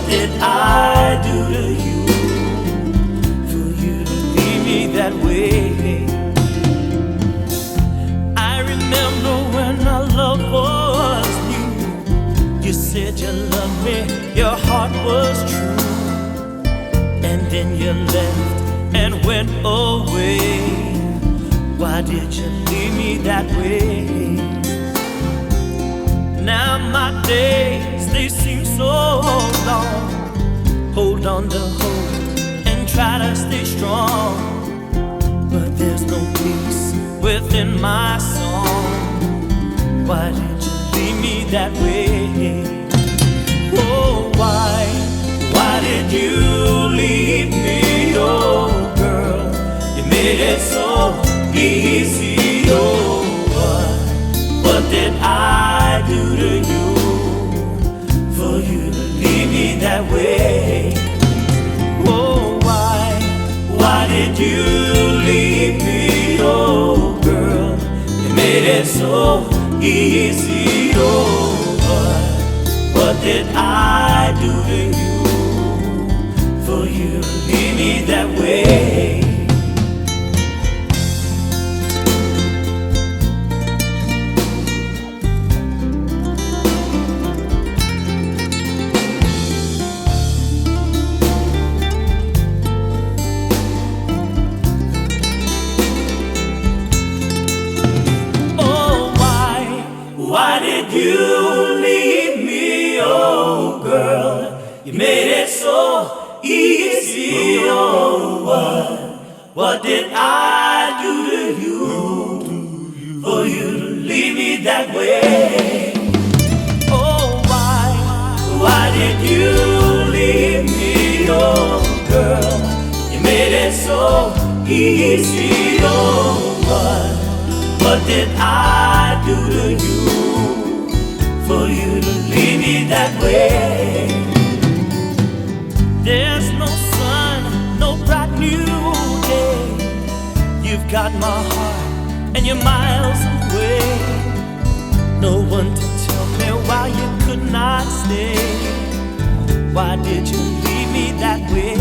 did I do to you for you to leave me that way? I remember when our love was new. You said you loved me, your heart was true. And then you left and went away. Why did you leave me that way? Now my days, they seem so long. Hold on to hope and try to stay strong, but there's no peace within my song. Why did you leave me that way? Oh, why did you leave me? Oh, girl, you made it so easy. Oh, what did I do to you for you to leave me that way? Oh, why did you leave me? Oh, girl, you made it so easy. Oh, what did I do to you for you to leave me that way? Why did you leave me, oh girl? You made it so easy, oh what did I do to you for you to leave me that way? Oh, why did you leave me, oh girl? You made it so easy, oh what did I do to you for you to leave me that way? There's no sun, no bright new day. You've got my heart and you're miles away. No one to tell me why you could not stay. Why did you leave me that way?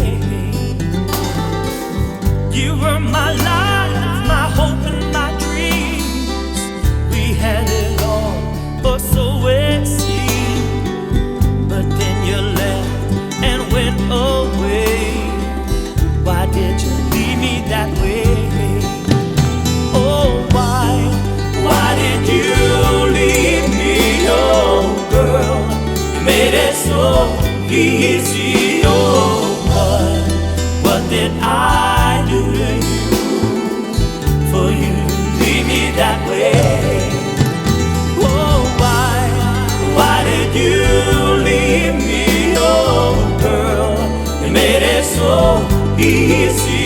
You were my life, my hope and my dreams. We had it all, or so it seemed. But then you left and went away. Why did you leave me that way? Oh, why did you leave me? Oh, girl, you made it so easy. Oh, what did I do to you for you to leave me that way? Oh, why did you leave me? Oh, girl, you made it so easy.